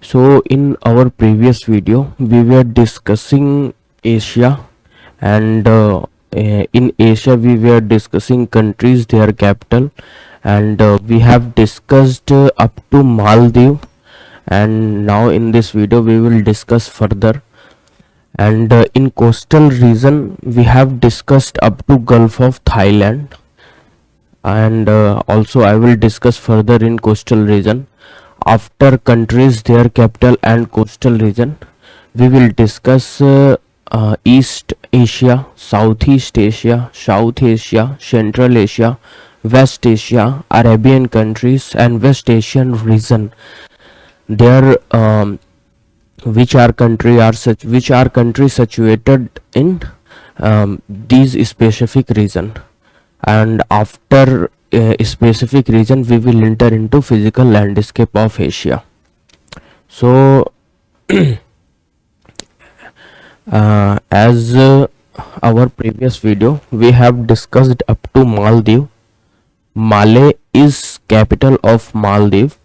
So in our previous video we were discussing Asia, and in Asia we were discussing countries, their capital, and we have discussed up to Maldives, and now in this video we will discuss further. And in coastal region we have discussed up to Gulf of Thailand, and also I will discuss further in coastal region. After countries, their capital, and coastal region, we will discuss East Asia, Southeast Asia, South Asia, Central Asia, West Asia, Arabian countries, and West Asian region. There, which are countries situated in these specific region, and after a specific region we will enter into physical landscape of Asia. So as our previous video we have discussed up to Maldives. Malé is capital of Maldives.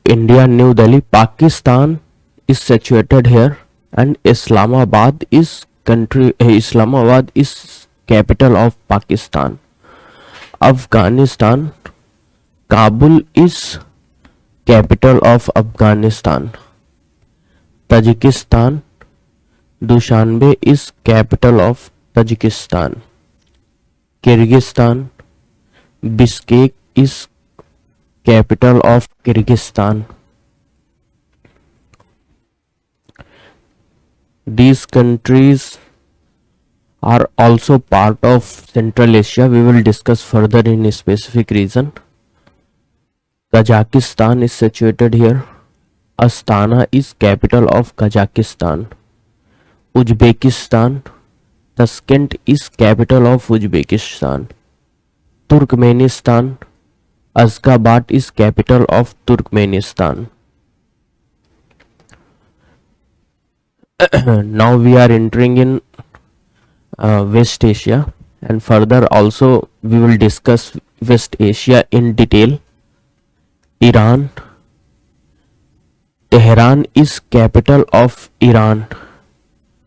India, New Delhi. Pakistan is situated here, and Islamabad is capital of Pakistan. Afghanistan, Kabul is capital of Afghanistan. Tajikistan, Dushanbe is capital of Tajikistan. Kyrgyzstan, Bishkek is capital of Kyrgyzstan. These countries are also part of Central Asia. We will discuss further in a specific region. Kazakhstan is situated here. Astana is capital of Kazakhstan. Uzbekistan, Tashkent is capital of Uzbekistan. Turkmenistan, Ashgabat is capital of Turkmenistan. Now we are entering in West Asia, and further also we will discuss West Asia in detail. Iran, Tehran is capital of Iran,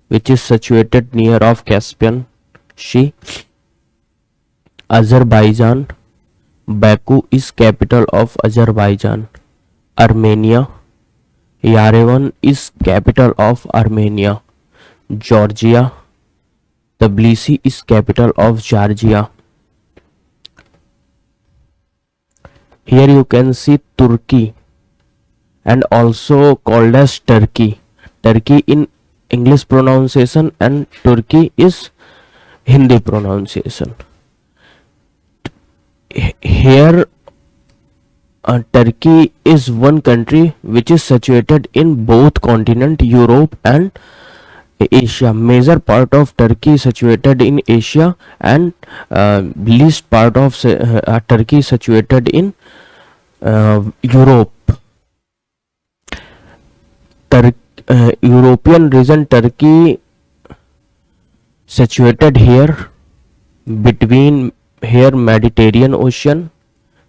which is situated near of Caspian Sea. Azerbaijan, Baku is capital of Azerbaijan. Armenia, Yerevan is capital of Armenia. Georgia, Tbilisi is capital of Georgia. Here you can see Turkey, and also called as Turkey. Turkey in English pronunciation, and Turkey is Hindi pronunciation. Here Turkey is one country which is situated in both continent, Europe and Asia. Major part of Turkey is situated in Asia, and least part of Turkey is situated in Europe. European region, Turkey situated here between here Mediterranean Ocean,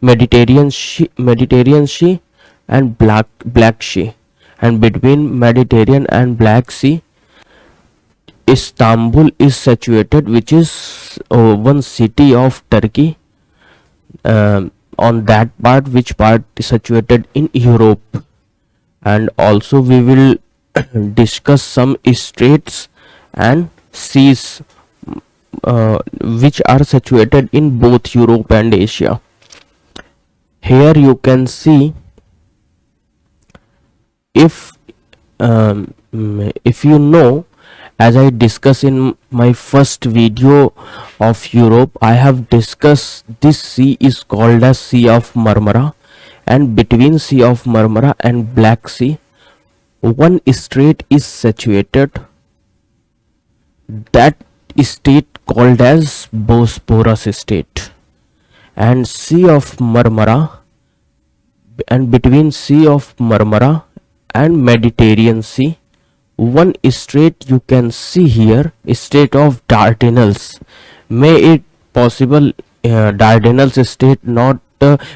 Mediterranean Sea and Black Sea, and between Mediterranean and Black Sea Istanbul is situated, which is one city of Turkey. On that part, which part is situated in Europe. And also we will discuss some straits and seas which are situated in both Europe and Asia. Here you can see, if you know, as I discussed in my first video of Europe, I have discussed this sea is called as Sea of Marmara, and between Sea of Marmara and Black Sea one strait is situated. That state called as Bosporus Strait. And Sea of Marmara, and between Sea of Marmara and Mediterranean Sea one strait you can see here, Strait of Dardanelles. May it possible Dardanelles Strait not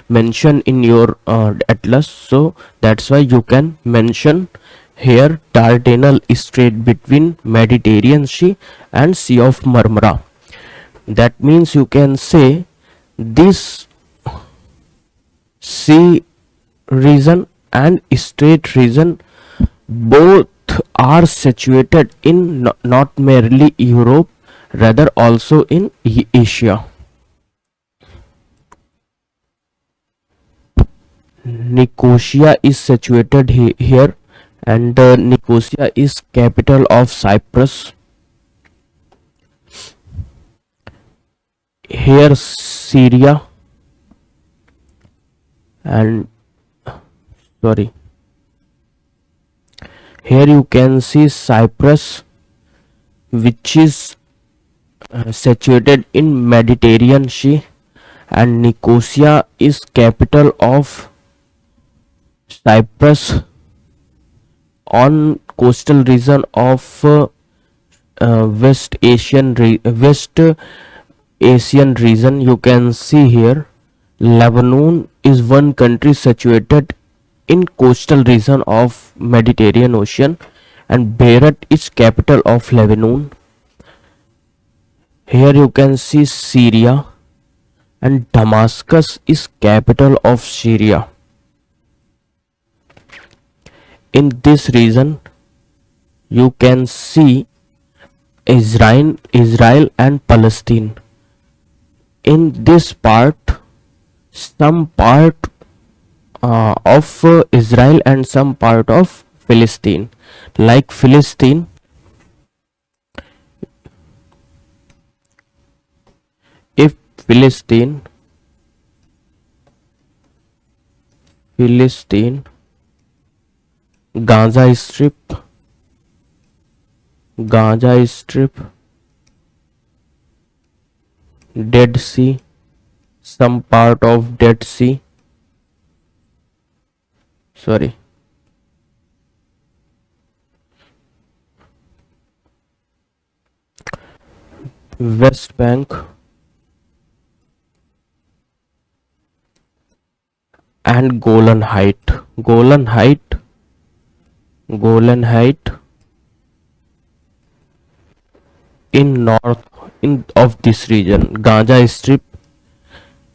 mention in your atlas, so that's why you can mention here Dardanelles Strait between Mediterranean Sea and Sea of Marmara. That means you can say this sea region and strait region both are situated in not merely Europe, rather also in Asia. Nicosia is situated here, and Nicosia is capital of Cyprus. Here Syria and sorry, here you can see Cyprus, which is situated in Mediterranean Sea, and Nicosia is capital of Cyprus on coastal region of West Asian region. You can see here Lebanon is one country situated in coastal region of Mediterranean Ocean, and Beirut is capital of Lebanon. Here you can see Syria, and Damascus is capital of Syria. In this region you can see Israel and Palestine. In this part, some part of Israel and some part of Palestine. Like Palestine, if Palestine Gaza Strip, Dead Sea, some part of Dead Sea, West Bank and Golan Height in north of this region, Gaza Strip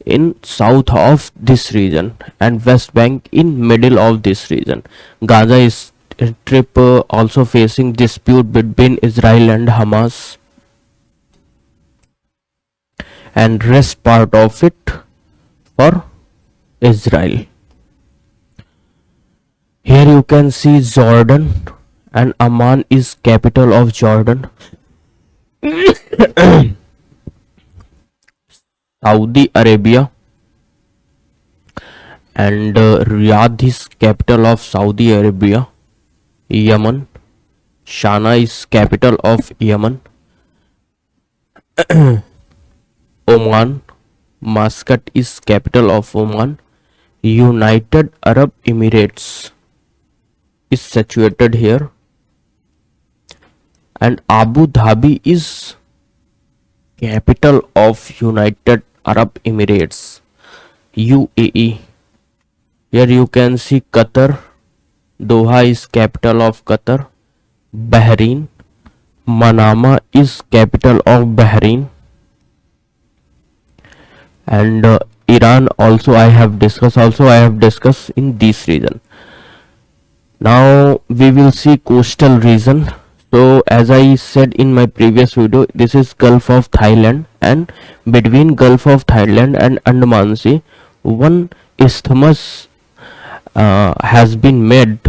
in south of this region, and West Bank in middle of this region. Gaza Strip also facing dispute between Israel and Hamas, and rest part of it for Israel. Here you can see Jordan, and Amman is capital of Jordan. Saudi Arabia, and Riyadh is capital of Saudi Arabia. Yemen, Sharjah is capital of Yemen. Oman, Muscat is capital of Oman. United Arab Emirates is situated here, and Abu Dhabi is capital of United Arab Emirates, UAE. Here you can see Qatar, Doha is capital of Qatar. Bahrain, Manama is capital of Bahrain, and Iran also I have discussed in this region. Now we will see coastal region. So as I said in my previous video, this is Gulf of Thailand, and between Gulf of Thailand and Andaman Sea, one isthmus has been made,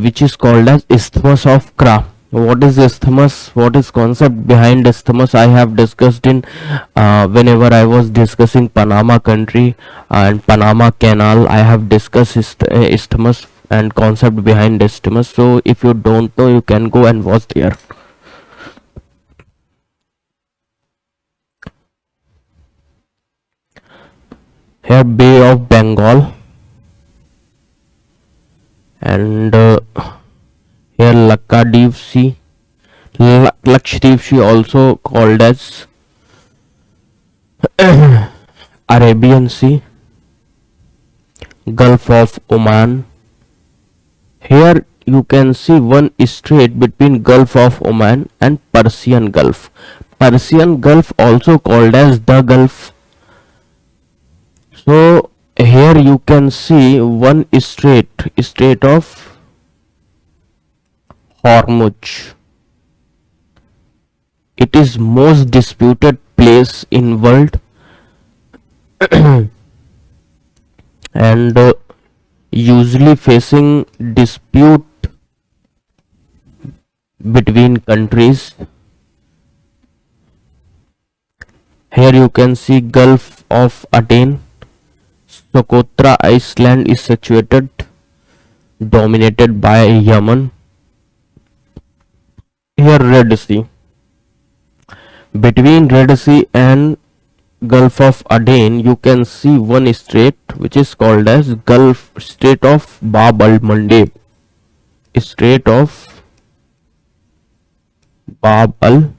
which is called as Isthmus of Kra. What is isthmus? What is concept behind isthmus? I have discussed in whenever I was discussing Panama country and Panama Canal. I have discussed isthmus and concept behind isthmus. So if you don't know, you can go and watch there. Here Bay of Bengal, and here Lakshadweep Sea, also called as Arabian Sea, Gulf of Oman. Here you can see one strait between Gulf of Oman and Persian Gulf. Persian Gulf also called as the Gulf. So here you can see one strait of Hormuz. It is most disputed place in world and usually facing dispute between countries. Here you can see Gulf of Aden. Socotra Island is situated, dominated by Yemen. Here Red Sea. Between Red Sea and Gulf of Aden, you can see one strait which is called as Gulf Strait of Bab al-Mandeb. Strait of Bab al-Mandeb.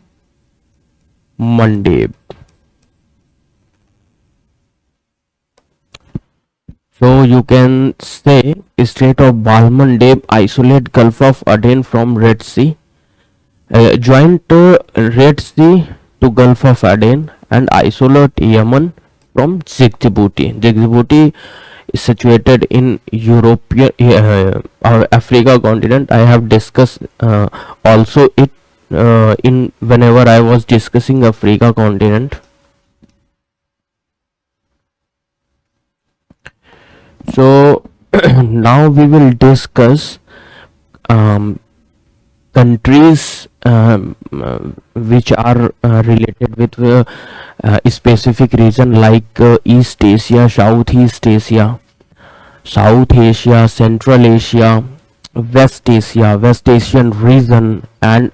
So you can say Strait of Bab al-Mandeb isolate Gulf of Aden from Red Sea, joint Red Sea to Gulf of Aden, and isolate Yemen from Djibouti. Djibouti is situated in European or Africa continent. I have discussed also it in whenever I was discussing Africa continent. So now we will discuss countries which are related with a specific region like East Asia, Southeast Asia, South Asia, Central Asia, West Asia, West Asian region, and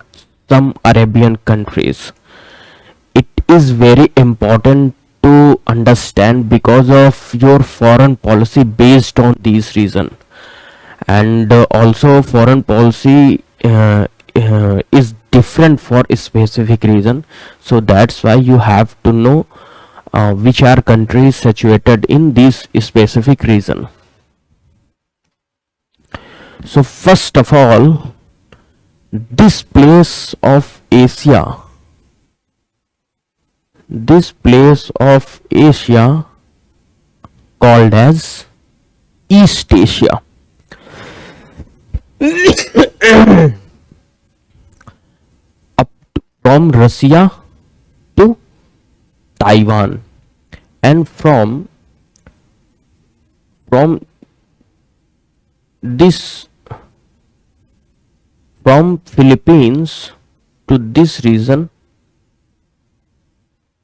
some Arabian countries. It is very important to understand because of your foreign policy based on these region, and also foreign policy is different for a specific region. So that's why you have to know which are countries situated in this specific region. So first of all, this place of Asia called as East Asia. From Russia to Taiwan, and from this from Philippines to this region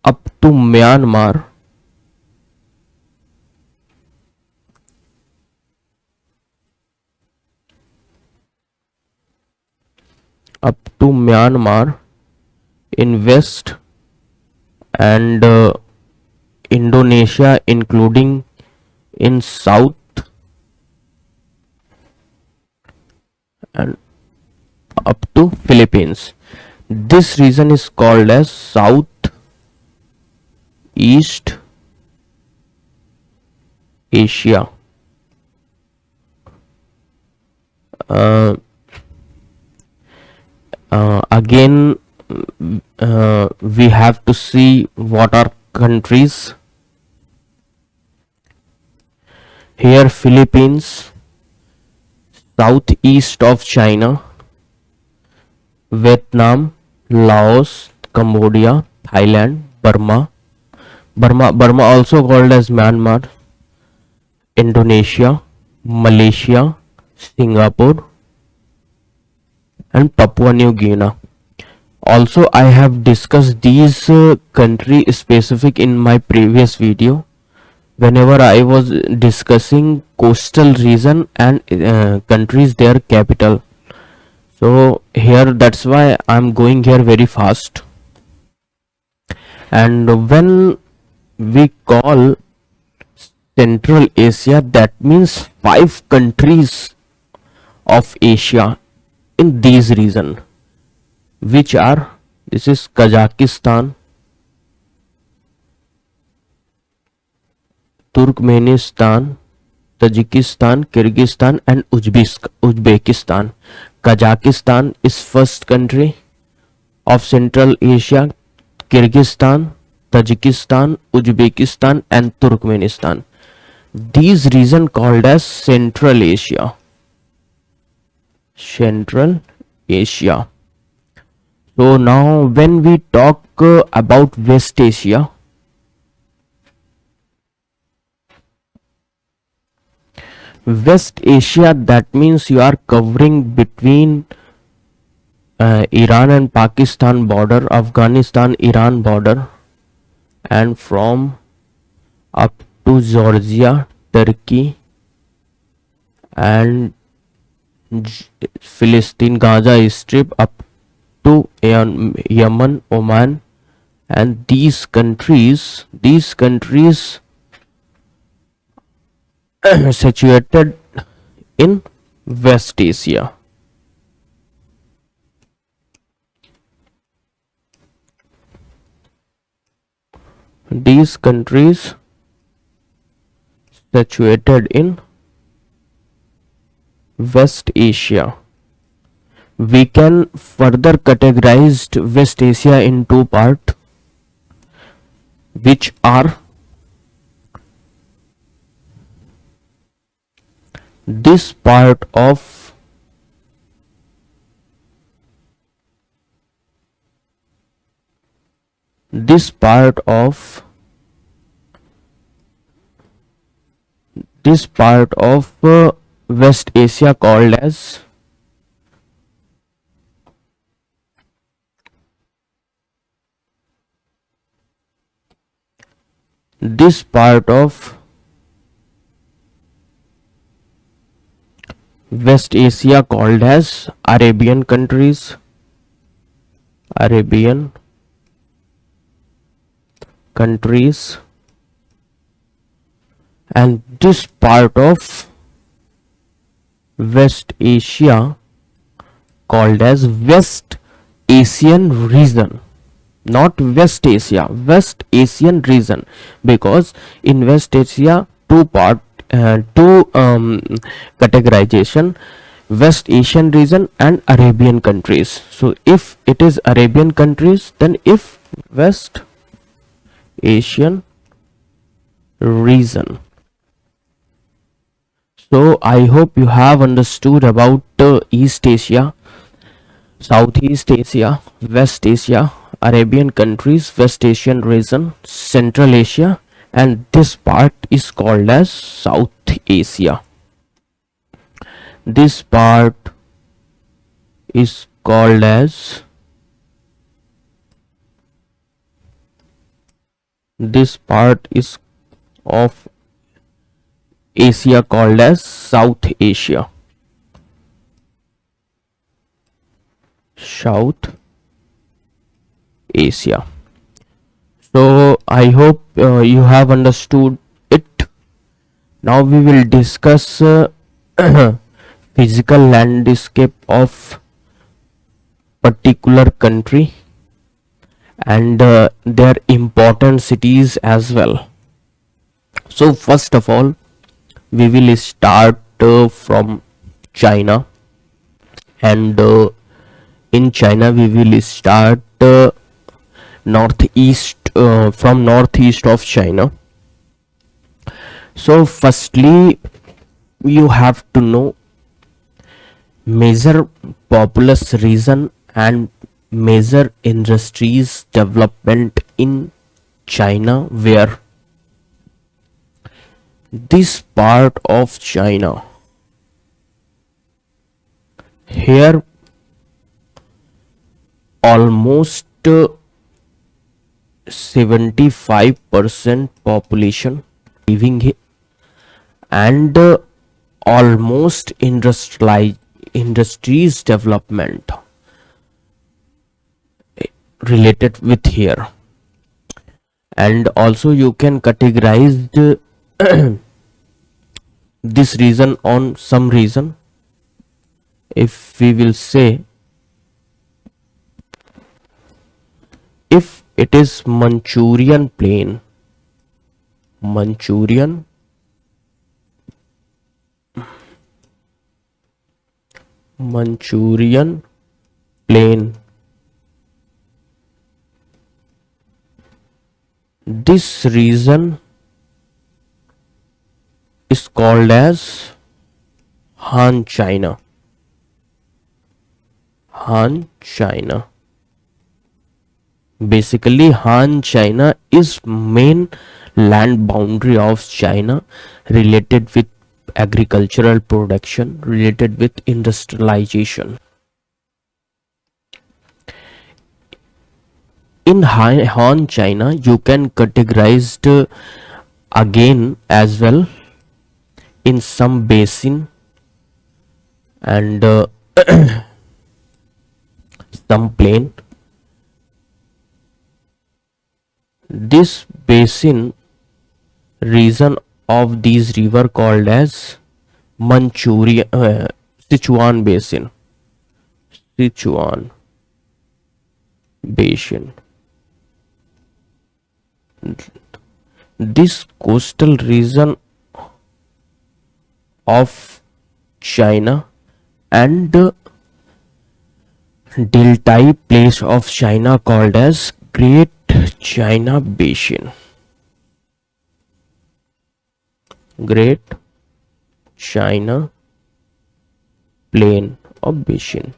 up to Myanmar, in west, and Indonesia including in south, and up to Philippines. This region is called as South East Asia. Again, we have to see what are countries. Here Philippines, southeast of China, Vietnam, Laos, Cambodia, Thailand, Burma also called as Myanmar, Indonesia, Malaysia, Singapore, and Papua New Guinea. Also, I have discussed these country specific in my previous video whenever I was discussing coastal region and countries their capital. So here, that's why I'm going here very fast. And when we call Central Asia, that means 5 countries of Asia in these region, which are, this is Kazakhstan, Turkmenistan, Tajikistan, Kyrgyzstan, and Uzbekistan. Kazakhstan is first country of Central Asia. Kyrgyzstan, Tajikistan, Uzbekistan, and Turkmenistan. These region called as Central Asia. Central Asia. So now when we talk about West Asia, West Asia, that means you are covering between Iran and Pakistan border, Afghanistan, Iran border, and from up to Georgia, Turkey, and Philistine, Gaza Strip, up to Yemen, Oman, and these countries situated in West Asia. These countries situated in West Asia. We can further categorize West Asia in two parts, which are this part of West Asia called as this part of West Asia called as Arabian countries, and this part of West Asia called as West Asian region. Not West Asia, West Asian region, because in West Asia two categorization, West Asian region and Arabian countries. So if it is Arabian countries, then if West Asian region. So I hope you have understood about East Asia, Southeast Asia, West Asia, Arabian countries, West Asian region, Central Asia, and this part is called as South Asia. This part is called as of Asia called as South Asia. South Asia. So I hope you have understood it. Now we will discuss physical landscape of particular country and their important cities as well. So first of all, we will start from China, and in China we will start northeast from northeast of China. So firstly, you have to know major populous region and major industries development in China, where this part of China, here almost 75% population living here, and almost industries development related with here. And also you can categorize this region on some region. If we will say, if it is Manchurian plain, Manchurian Manchurian plain. This region is called as Han China. Han China. Basically, Han China is main land boundary of China related with agricultural production, related with industrialization. In Han China, you can categorize again as well in some basin and some plain. This basin region of these river called as Sichuan basin. Sichuan basin. This coastal region of China and delta place of China called as Great China Basin. Great China Plain or Basin.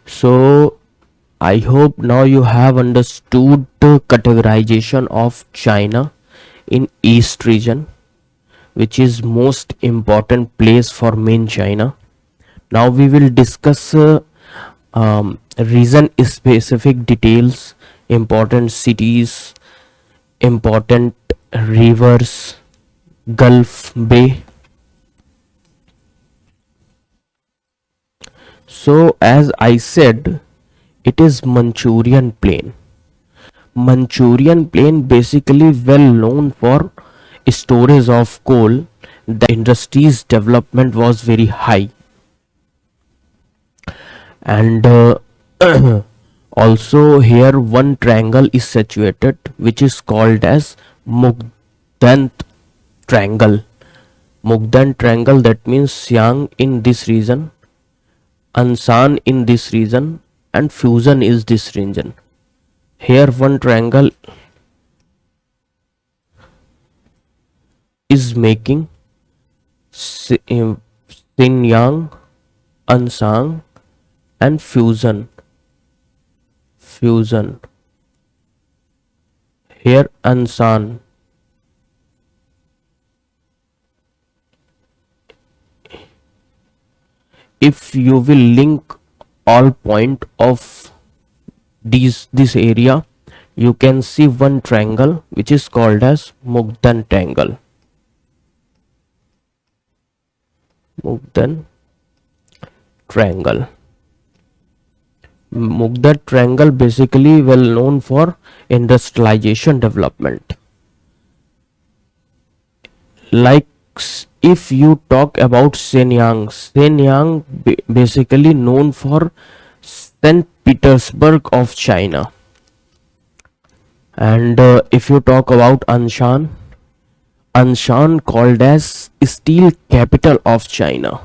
So I hope now you have understood the categorization of China in East region, which is most important place for main China. Now we will discuss region specific details, important cities, important rivers, Gulf Bay. So as I said, it is Manchurian plain. Manchurian plain basically well known for storage of coal. The industry's development was very high, and also here one triangle is situated which is called as Mukdant triangle. Mukdant triangle, that means Siang in this region, Ansan in this region, and Fusion is this region. Here one triangle is making Xinjiang, Ansang and Fusion. Here Ansan. If you will link all point of this area, you can see one triangle which is called as Mukdan triangle. Mukdan triangle. Mukdan triangle basically well known for industrialization development. Like if you talk about Shenyang basically known for St. Petersburg of China. And if you talk about Anshan called as steel capital of China.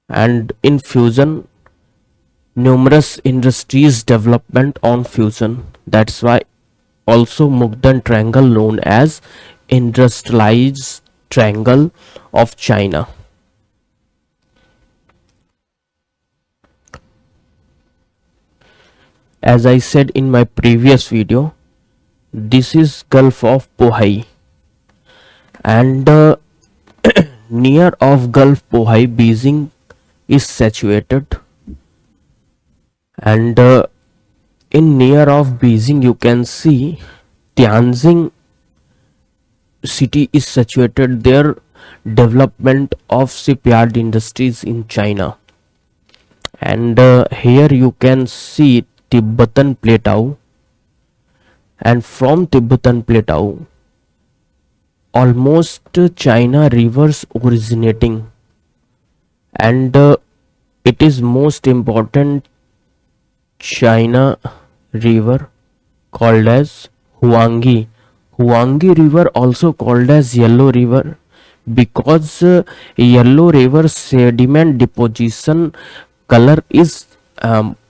And in Fusion, numerous industries development on Fusion. That's why also Mukdan triangle known as industrialized triangle of China. As I said in my previous video, this is Gulf of Bohai, and near of Gulf Bohai, Beijing is situated, and in near of Beijing you can see Tianjin city is situated there. Development of shipyard industries in China, and here you can see Tibetan Plateau, and from Tibetan Plateau almost China rivers originating, and it is most important China river called as Huanghe river, also called as Yellow River, because yellow river sediment deposition color is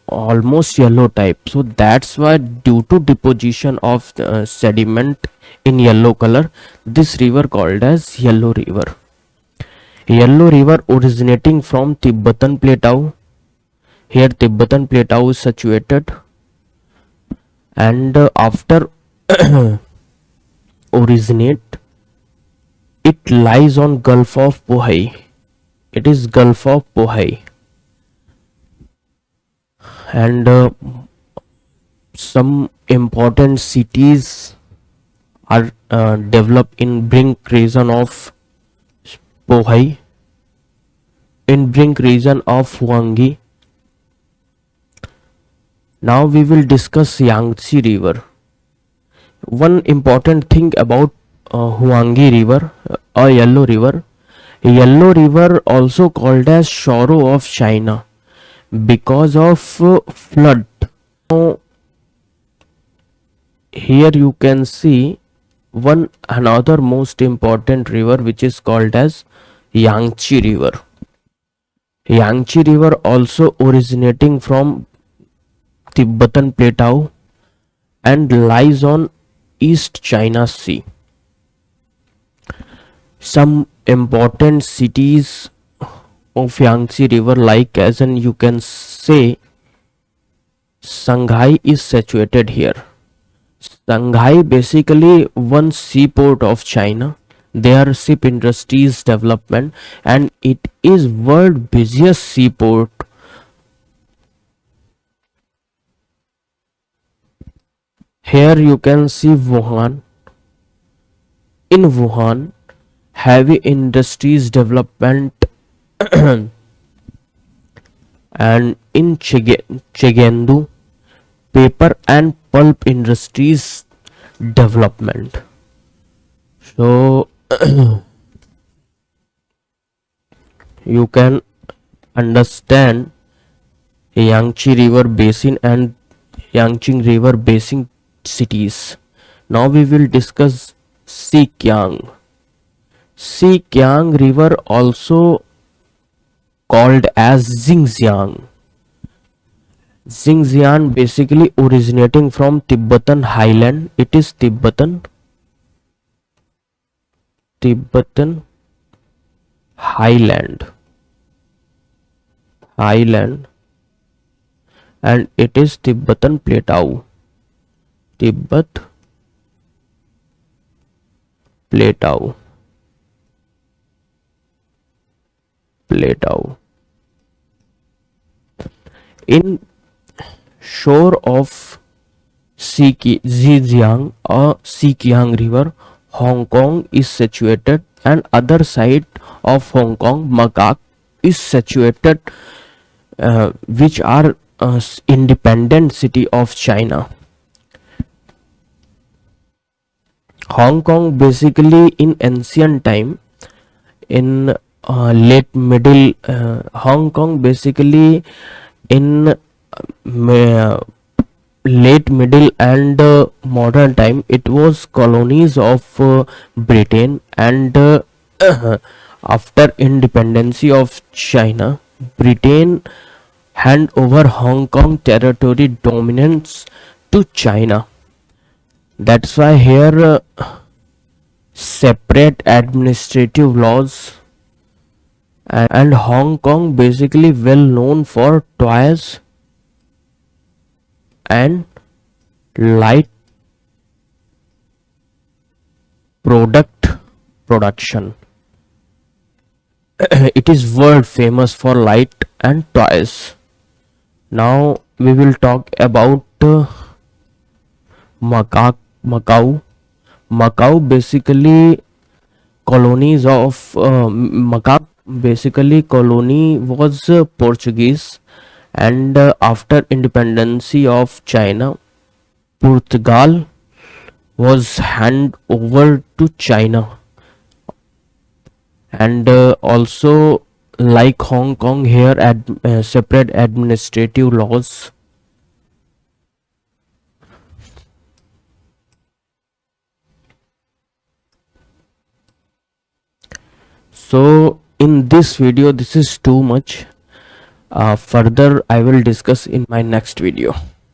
almost yellow type, so that's why due to deposition of sediment in yellow color, this river called as yellow river. Yellow river originating from Tibetan plateau. Here Tibetan plateau is situated, and after originate, it lies on Gulf of Bohai. It is Gulf of Bohai, and some important cities are developed in brink region of Bohai, in brink region of Huanggi. Now we will discuss Yangtze River. One important thing about Huanggi River, a yellow river. Yellow River also called as sorrow of China because of flood. Now, here you can see one another most important river which is called as Yangtze River. Yangtze River also originating from Tibetan Plateau and lies on East China Sea. Some important cities of Yangtze River, like as in you can say Shanghai is situated here. Shanghai basically one seaport of China. Their ship industries development, and it is world busiest seaport. Here you can see Wuhan. In Wuhan, heavy industries development and in Chengdu, paper and pulp industries development. So you can understand Yangtze River Basin and Yangtze River Basin cities. Now we will discuss Sikyang. Sikyang River also called as Xinjiang. Xinjiang basically originating from Tibetan highland. It is Tibetan highland, and it is Tibetan plateau. Plateau. In shore of Zhejiang or Sikyang River, Hong Kong is situated, and other side of Hong Kong, Macau is situated, which are independent city of China. Hong Kong basically in ancient time, in late middle, Hong Kong basically in late middle and modern time, it was colonies of Britain, and after independency of China, Britain hand over Hong Kong territory dominance to China. That's why here separate administrative laws, and Hong Kong basically well known for toys and light production. It is world famous for light and toys. Now we will talk about Macau. Macau basically colonies of Macau basically colony was Portuguese, and after independency of China, Portugal was hand over to China, and also like Hong Kong here separate administrative laws. So in this video this is too much. Further I will discuss in my next video.